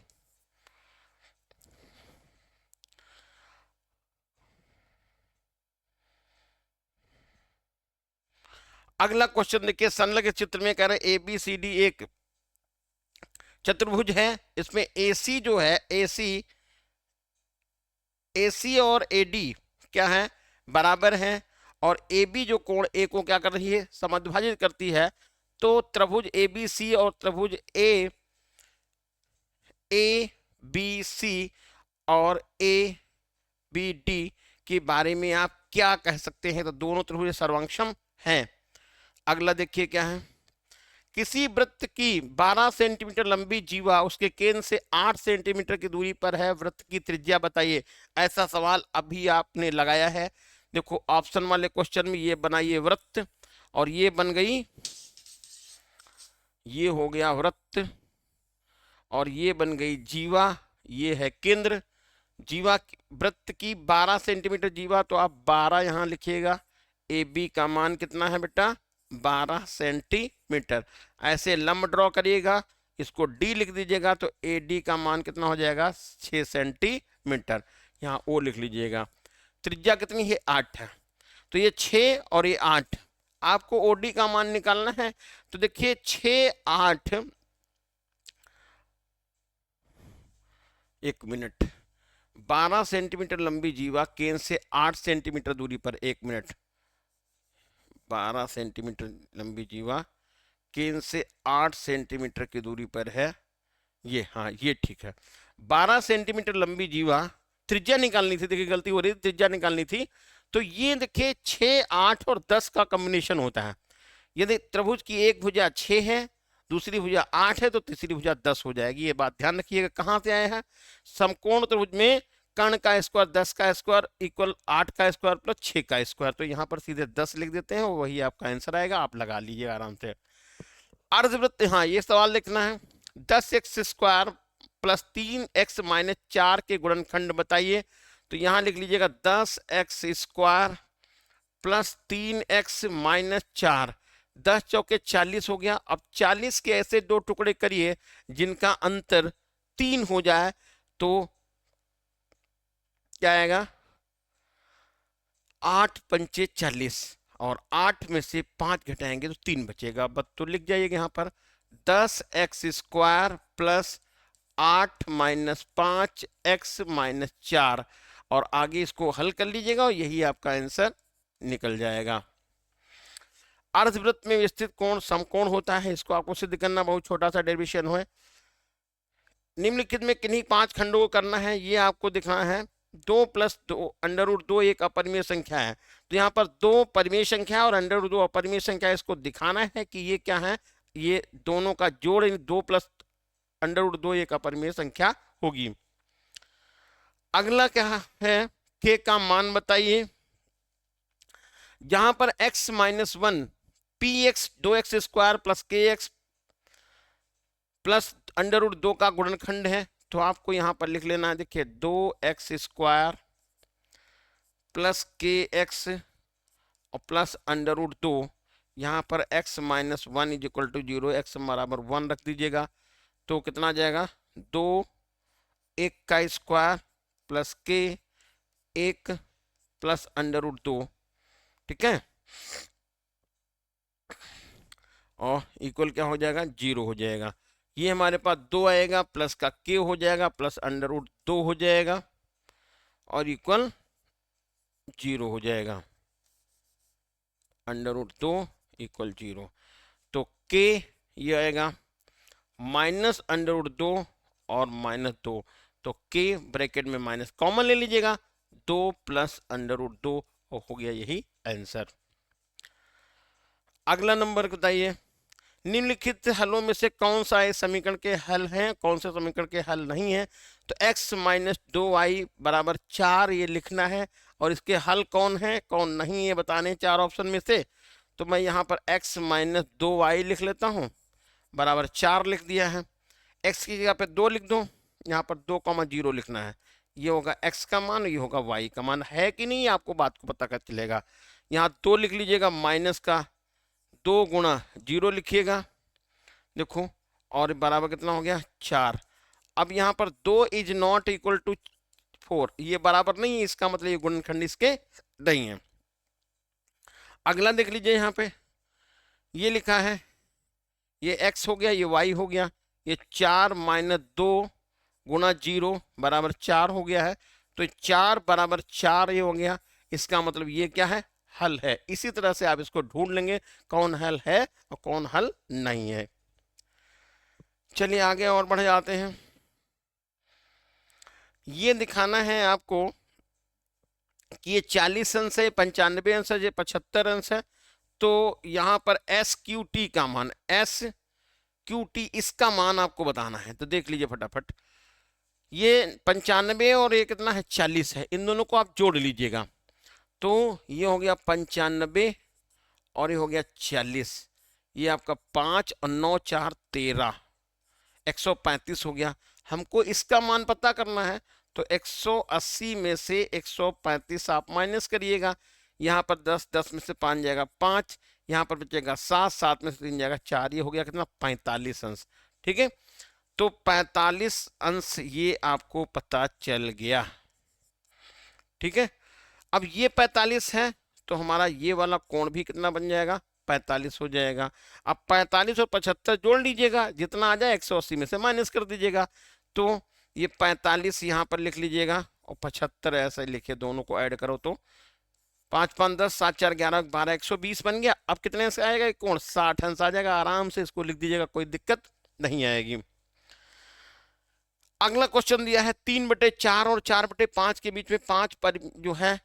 Speaker 1: अगला क्वेश्चन देखिए, संलग्न चित्र में कह रहे ABCD एक चतुर्भुज है। इसमें AC जो है AC और AD क्या है बराबर है, और AB जो कोण A को क्या कर रही है समद्विभाजित करती है। तो त्रिभुज ABC और त्रिभुज ABC और ABD के बारे में आप क्या कह सकते हैं, तो दोनों त्रिभुज सर्वांगसम हैं। अगला देखिए क्या है, किसी वृत्त की 12 सेंटीमीटर लंबी जीवा उसके केंद्र से 8 सेंटीमीटर की दूरी पर है, वृत्त की त्रिज्या बताइए। ऐसा सवाल अभी आपने लगाया है। देखो ऑप्शन वाले क्वेश्चन में ये बनाइए वृत्त, और ये बन गई, ये हो गया वृत्त, और ये बन गई जीवा, ये है केंद्र। जीवा वृत्त की 12 सेंटीमीटर जीवा, तो आप 12 यहां लिखिएगा। AB का मान कितना है बेटा 12 सेंटीमीटर। ऐसे लंब ड्रॉ करिएगा, इसको D लिख दीजिएगा, तो AD का मान कितना हो जाएगा 6 सेंटीमीटर। यहाँ O लिख लीजिएगा। त्रिज्या कितनी है 8 है, तो ये 6 और ये 8, आपको OD का मान निकालना है। तो देखिए 6 8, एक मिनट, 12 सेंटीमीटर लंबी जीवा केंद्र से 8 सेंटीमीटर दूरी पर, एक मिनट, 12 सेंटीमीटर लंबी जीवा केंद्र से 8 सेंटीमीटर की दूरी पर है। ये हाँ ये ठीक है, 12 सेंटीमीटर लंबी जीवा, त्रिज्या निकालनी थी, देखिए गलती हो रही थी, त्रिज्या निकालनी थी। तो ये देखिए 6 8 और 10 का कॉम्बिनेशन होता है। यदि त्रिभुज की एक भुजा 6 है, दूसरी भुजा 8 है, तो तीसरी भुजा 10 हो जाएगी। ये बात ध्यान रखिएगा। कहाँ से आए हैं, समकोण त्रिभुज में कर्ण का स्क्वायर 10 का स्क्वायर इक्वल 8 का स्क्वायर प्लस 6 का स्क्वायर, तो यहाँ पर सीधे 10 लिख देते हैं, वही आपका आंसर आएगा। आप लगा लीजिए आराम से। अर्धवृत्त, हाँ ये सवाल लिखना है, 10x square plus 3x minus 4 के गुणनखंड बताइए। तो यहाँ लिख लीजिएगा 10x square plus 3x minus 4, 10 चौके 40 हो गया। अब 40 के ऐसे दो टुकड़े करिए जिनका अंतर 3 हो जाए, तो क्या आएगा 8 पंचे 40, और 8 में से 5 घटाएंगे तो 3 बचेगा। बस तो लिख जाइएगा यहाँ पर 10x square plus 8 minus 5x minus 4, और आगे इसको हल कर लीजिएगा और यही आपका आंसर निकल जाएगा। अर्धवृत्त में स्थित कोण समकोण होता है, इसको आपको सिद्ध करना, बहुत छोटा सा डेरिवेशन है। निम्नलिखित में किन्हीं 5 खंडों को करना है, ये आपको दिखाना है। 2 प्लस 2 अंडर रूट 2 एक अपरिमेय संख्या है, तो यहाँ पर 2 परिमेय संख्या और अंडर रूट 2 अपरिमेय संख्या, इसको दिखाना है कि ये क्या है, ये दोनों का जोड़ 2 प्लस अंडर रूट 2 एक अपरिमेय संख्या होगी। अगला क्या है, के का मान बताइए। जहां पर x minus 1 px 2x square plus kx plus under root 2 का गुणनखंड है, तो आपको यहां पर लिख लेना है। देखिए 2x स्क्वायर प्लस kx और प्लस अंडर रूट 2, यहाँ पर x minus 1 is equal to 0, x बराबर 1 रख दीजिएगा। तो कितना आ जाएगा 2 1 का square plus k 1 plus under root 2, ठीक है, और इक्वल क्या हो जाएगा 0 हो जाएगा। ये हमारे पास 2 आएगा, प्लस का k हो जाएगा, प्लस अंडर रूट 2 हो जाएगा, और इक्वल 0 हो जाएगा। Under root 2 equal 0। तो के ये आएगा -√2 और -2, तो के ब्रैकेट में माइनस कॉमन ले लीजिएगा, 2 + अंडर रूट 2 हो गया यही आंसर। अगला नंबर बताइए, निम्नलिखित हलों में से कौन सा इस समीकरण के हल हैं, कौन से समीकरण के हल नहीं है। तो x - 2y = 4 ये लिखना है, और इसके हल कौन है कौन नहीं ये बताने 4 ऑप्शन में से। तो मैं यहाँ पर x - 2y लिख लेता हूँ, बराबर 4 लिख दिया है। x की जगह पे 2 लिख दो, यहाँ पर 2,0 लिखना है। ये होगा x का मान, ये होगा y का मान, है कि नहीं आपको बात को पता कर चलेगा। यहाँ 2 लिख लीजिएगा, माइनस का 2 × 0 लिखिएगा, देखो, और बराबर कितना हो गया 4। अब यहाँ पर 2 = 4, ये बराबर नहीं है, इसका मतलब ये गुणनखंड इसके नहीं है। अगला देख लीजिए, यहाँ पे ये लिखा है, ये x हो गया, ये y हो गया, ये 4 - 2 × 0 = 4 हो गया है। तो 4 = 4 ये हो गया, इसका मतलब ये क्या है, हल है। इसी तरह से आप इसको ढूंढ लेंगे कौन हल है और कौन हल नहीं है। चलिए आगे और बढ़ जाते हैं। ये दिखाना है आपको कि ये 40 अंश है, 95 अंश है, ये 75 अंश है। तो यहाँ पर SQT का मान, SQT इसका मान आपको बताना है। तो देख लीजिए फटाफट, ये 95 और ये कितना है 40 है, इन दोनों को आप जोड़ लीजिएगा। तो ये हो गया 95 और ये हो गया 40, ये आपका 5 और 9 4 13, 135 हो गया। हमको इसका मान पता करना है, तो 180 में से 135 आप माइनस करिएगा। यहाँ पर 10, 10 में से 5 जाएगा 5, यहाँ पर बचेगा 7, 7 में से 3 जाएगा 4, ये हो गया कितना 45 अंश। ठीक है, तो 45 अंश ये आपको पता चल गया। ठीक है, अब ये 45 है, तो हमारा ये वाला कोण भी कितना बन जाएगा 45 हो जाएगा। अब 45 और 75 जोड़ लीजिएगा, जितना आ जाए 180 में से माइनस कर दीजिएगा। तो ये 45 यहाँ पर लिख लीजिएगा और 75 ऐसे लिखे, दोनों को ऐड करो तो 5 5 10 7 4 11 12 120 बन गया। अब कितने से आएगा कोण 60 अंश आ जाएगा। आराम से इसको लिख दीजिएगा, कोई दिक्कत नहीं आएगी। अगला क्वेश्चन दिया है 3/4 और 4/5 के बीच में 5 जो है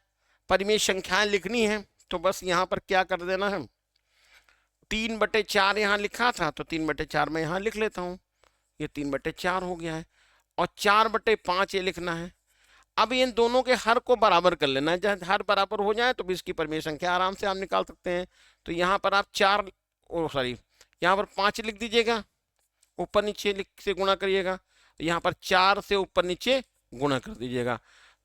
Speaker 1: परिमेय संख्याएं लिखनी है। तो बस यहाँ पर क्या कर देना है, 3/4 यहाँ लिखा था, तो 3/4 में यहाँ लिख लेता हूँ, ये 3/4 हो गया है। और 4/5 ये लिखना है। अब इन दोनों के हर को बराबर कर लेना है, जब हर बराबर हो जाए तो भी इसकी परिमेय संख्या आराम से आप निकाल सकते हैं। तो यहाँ पर आप 4 यहाँ पर 5 लिख दीजिएगा, ऊपर नीचे से गुणा करिएगा। यहाँ पर 4 से ऊपर नीचे गुणा कर दीजिएगा।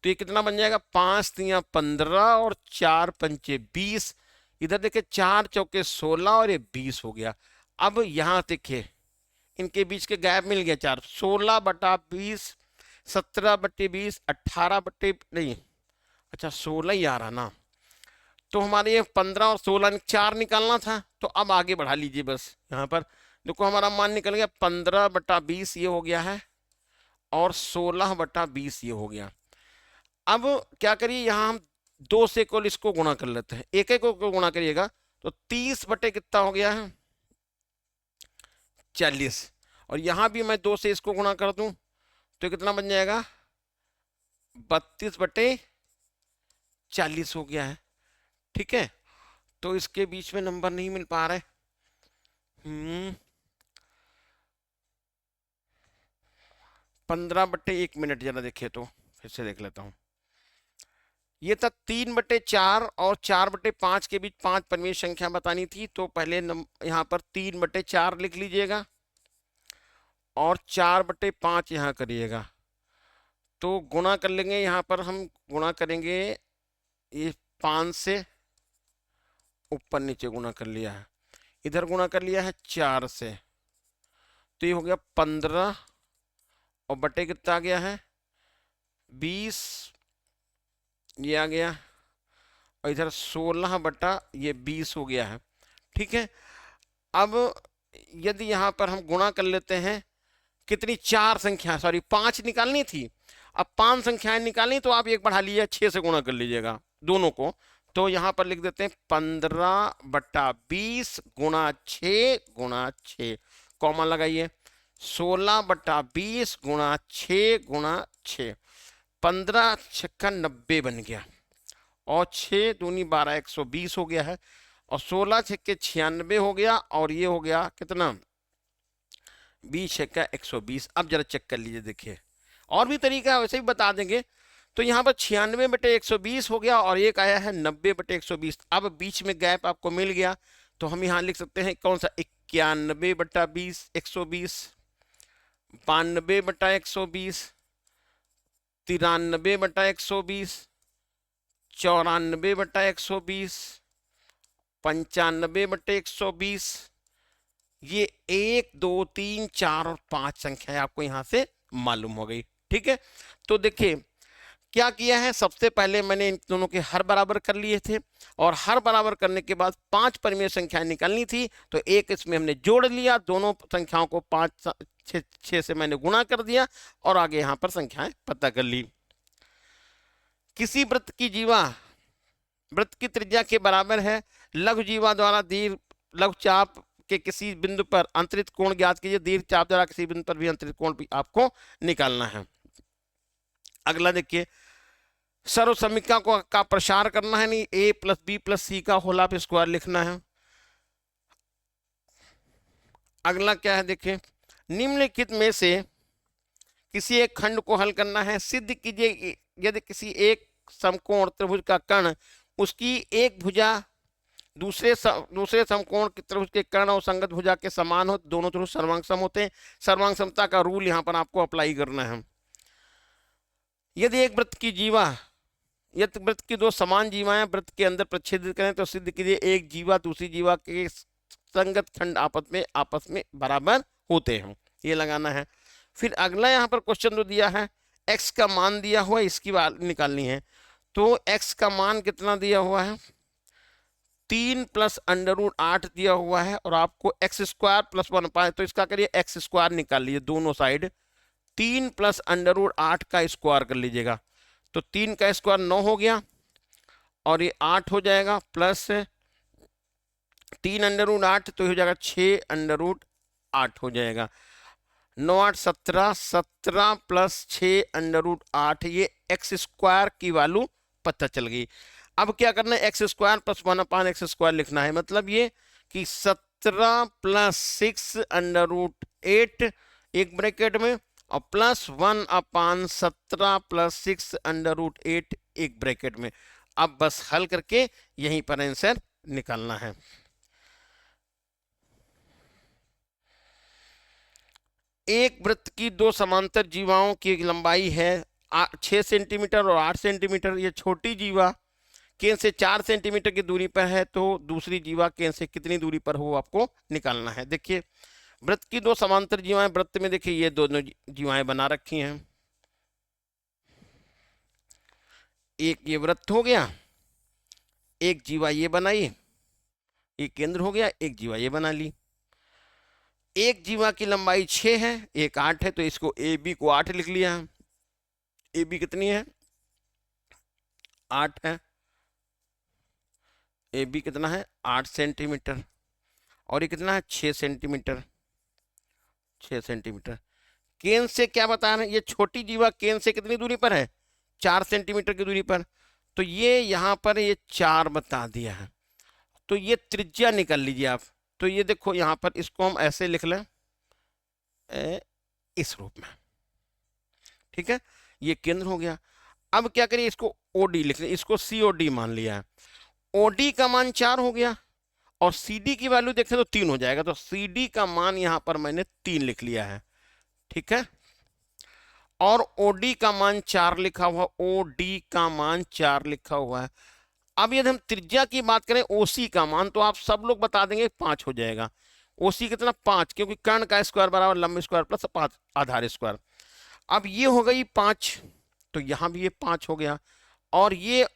Speaker 1: तो ये कितना बन जाएगा 5 × 3 = 15 और 4 × 5 = 20। इधर देखिए 4 चौके 16 और ये 20 हो गया। अब यहाँ देखिए इनके बीच के गैप मिल गया 4, 16/20, 17/20, 18 नहीं, अच्छा 16 ही आ रहा ना। तो हमारे ये 15 और 16 4 निकालना था। तो अब आगे बढ़ा लीजिए, बस यहाँ पर देखो हमारा मान निकल गया 15/20 ये हो गया है, और 16/20 ये हो गया। अब क्या करिए, यहाँ हम 2 से केवल इसको गुणा कर लेते हैं, एक एक को गुणा करिएगा। तो 30 बटे कितना हो गया है 40, और यहाँ भी मैं 2 से इसको गुणा कर दूं तो कितना बन जाएगा 32/40 हो गया है। ठीक है, तो इसके बीच में नंबर नहीं मिल पा रहे। 15/1 मिनट जरा देखिए, तो फिर से देख लेता हूँ। ये था 3/4 और 4/5 के बीच 5 परिमेय संख्या बतानी थी। तो पहले यहाँ पर 3/4 लिख लीजिएगा और 4/5 यहाँ करिएगा। तो गुणा कर लेंगे, यहाँ पर हम गुणा करेंगे, ये 5 से ऊपर नीचे गुणा कर लिया है, इधर गुणा कर लिया है 4 से, तो ये हो गया 15 और बटे कितना आ गया है 20 ये आ गया, और इधर 16/20 हो गया है। ठीक है, अब यदि यहाँ पर हम गुणा कर लेते हैं, कितनी 4 संख्या 5 निकालनी थी। अब 5 संख्याएं निकालनी, तो आप एक बढ़ा लीजिए 6 से गुणा कर लीजिएगा दोनों को, तो यहां पर लिख देते हैं 15/20 गुणा 6 गुणा 6, कॉमा लगाइए 16/20 गुणा 6 गुणा 6, 15 छक्का 90 बन गया, और 6 दूनी 12 120 हो गया है, और 16 छक्के 96 हो गया, और ये हो गया कितना 20 छक्का 120। अब जरा चेक कर लीजिए, देखिए और भी तरीका है, वैसे भी बता देंगे। तो यहाँ पर 96/120 हो गया, और एक आया है 90/120। अब बीच में गैप आपको मिल गया, तो हम यहाँ लिख सकते हैं कौन सा 91/20 120, 92/120, 93/120, 94/120, 95/120। ये 1 2 3 4 और 5 संख्याएं आपको यहां से मालूम हो गई। ठीक है, तो देखिए क्या किया है, सबसे पहले मैंने इन दोनों के हर बराबर कर लिए थे, और हर बराबर करने के बाद 5 परिमेय संख्याएं निकालनी थी, तो एक इसमें हमने जोड़ लिया, दोनों संख्याओं को 5 6 से मैंने गुणा कर दिया, और आगे यहां पर संख्याएं पता कर ली। किसी वृत्त की जीवा वृत्त की त्रिज्या के बराबर है, लघु जीवा द्वारा दीर्घ लघु चाप के किसी बिंदु पर अंतरित कोण ज्ञात कीजिए। दीर्घ चाप द्वारा किसी बिंदु पर भी अंतरित कोण भी आपको निकालना है। अगला देखिए, सर्व समीकरण को का प्रसार करना है, नहीं a + b + c का होल ऑफ स्क्वायर लिखना है। अगला क्या है, देखिए निम्नलिखित में से किसी एक खंड को हल करना है। सिद्ध कीजिए यदि किसी एक समकोण त्रिभुज का कर्ण उसकी एक भुजा दूसरे समकोण की त्रिभुज के कर्ण और संगत भुजा के समान हो, दोनों त्रिभुज सर्वांग सम होते हैं। सर्वांग समता का रूल यहां पर आपको अप्लाई करना है। यदि एक वृत्त की जीवा यदि वृत्त की दो समान जीवाएं वृत्त के अंदर प्रच्छेदित करें, तो सिद्ध कीजिए एक जीवा दूसरी जीवा के संगत खंड आपस में बराबर होते हैं। ये लगाना है। फिर अगला यहाँ पर क्वेश्चन जो दिया है, x का मान दिया हुआ है, इसकी बात निकालनी है। तो x का मान कितना दिया हुआ है, 3 + √8 दिया हुआ है, और आपको x² + 1 पाए, तो इसका करिए x² निकाल लीजिए दोनों साइड। 3 + √8 का स्क्वायर कर लीजिएगा, तो 3 का स्क्वायर 9 हो गया, और ये 8 हो जाएगा, प्लस 3 √8 तो हो जाएगा 6 √8 हो जाएगा। 9 8 17, 17 + 6 √8, ये x² की वैल्यू पता चल गई। अब क्या करना है, x² + 1/x² लिखना है। मतलब ये कि 17 + 6 √8 एक ब्रैकेट में, और +1/17 + 6 √8 एक ब्रैकेट में। अब बस हल करके यहीं पर आंसर निकालना है। एक वृत्त की दो समांतर जीवाओं की लंबाई है 6 सेंटीमीटर और 8 सेंटीमीटर। ये छोटी जीवा केंद्र से 4 सेंटीमीटर की दूरी पर है, तो दूसरी जीवा केंद्र से कितनी दूरी पर हो आपको निकालना है। देखिए वृत्त की दो समांतर जीवाएं, वृत्त में देखिए ये दोनों जीवाएं बना रखी हैं। एक ये वृत्त हो गया, एक जीवा ये बनाई, ये केंद्र हो गया, एक जीवा ये बना ली। एक जीवा की लंबाई 6 है, एक 8 है, तो इसको AB को 8 लिख लिया। AB कितनी है, 8 है। AB कितना है, 8 सेंटीमीटर, और ये कितना है, 6 सेंटीमीटर। 6 सेंटीमीटर। केंद्र से क्या बता रहे हैं, ये छोटी जीवा केंद्र से कितनी दूरी पर है, 4 सेंटीमीटर की दूरी पर। तो ये यहाँ पर ये 4 बता दिया है, तो ये त्रिज्या निकाल लीजिए आप। तो ये देखो यहाँ पर इसको हम ऐसे लिख लें, इस रूप में। ठीक है, ये केंद्र हो गया। अब क्या करिए, इसको OD लिख लें, इसको COD मान लिया है। OD का मान 4 हो गया, और CD की वैल्यू देखें तो 3 हो जाएगा, तो CD का मान यहां पर मैंने 3 लिख लिया है। ठीक है, और OD का मान 4 लिखा हुआ, OD का मान 4 लिखा हुआ है। अब यदि हम त्रिज्या की बात करें, OC का मान, तो आप सब लोग बता देंगे 5 हो जाएगा। OC कितना, 5, क्योंकि कर्ण का स्क्वायर बराबर लंब स्क्वायर प्लस 5 आधार स्क्वायर। अब ये हो गई 5, तो यहां भी ये 5 हो गया, और ये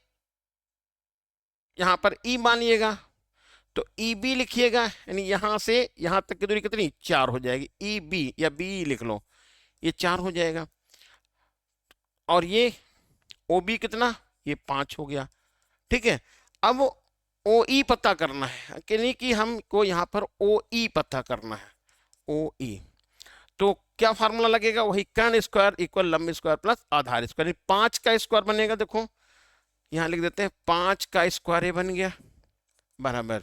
Speaker 1: यहां पर E मानिएगा, तो EB लिखिएगा, यानी यहां से यहां तक की दूरी कितनी, 4 हो जाएगी। EB या BE लिख लो, ये 4 हो जाएगा। और ये OB कितना, ये 5 हो गया। ठीक है, अब ओ ई पता करना है कि नहीं, कि हमको यहाँ पर ओ ई पता करना है, ओ ई। तो क्या फार्मूला लगेगा, वही कर्ण स्क्वायर इक्वल लंब स्क्वायर प्लस आधार स्क्वायर, 5 का स्क्वायर बनेगा। देखो यहां लिख देते हैं 5 का स्क्वायर, ये बन गया बराबर,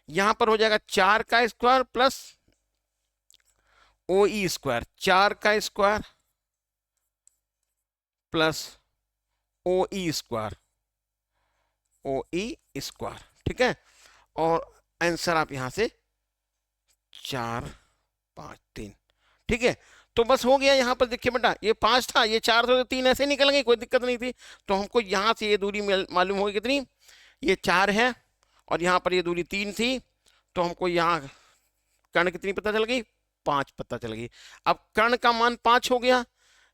Speaker 1: यहां पर हो जाएगा 4 का square plus O E square, 4 का square plus O E square, ओ ई स्क्वायर, ठीक है। और आंसर आप यहां से 4 5 3, ठीक है। तो बस हो गया। यहाँ पर देखिए बेटा, ये 5 था, ये 4 था, तो 3 ऐसे निकल गए, कोई दिक्कत नहीं थी। तो हमको यहाँ से ये दूरी मालूम होगी कितनी, ये 4 है और यहाँ पर ये दूरी 3 थी, तो हमको यहाँ कर्ण कितनी पता चल गई, 5 पता चल गई। अब कर्ण का मान 5 हो गया,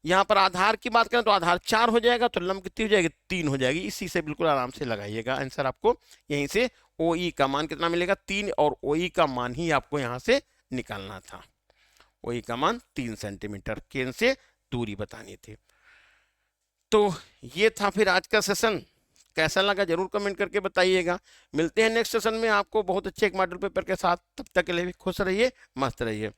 Speaker 1: यहाँ पर आधार की बात करें तो आधार 4 हो जाएगा, तो लंब कितनी हो जाएगी, 3 हो जाएगी। इसी से बिल्कुल आराम से लगाइएगा आंसर, आपको यहीं से ओ ई का मान कितना मिलेगा, 3, और ओ ई का मान ही आपको यहाँ से निकालना था। ओ ई का मान 3 सेंटीमीटर, केंद्र से दूरी बतानी थी। तो ये था फिर आज का सेशन। कैसा लगा जरूर कमेंट करके बताइएगा। मिलते हैं नेक्स्ट सेशन में आपको बहुत अच्छे एक मॉडल पेपर के साथ। तब तक के लिए भी खुश रहिए, मस्त रहिए।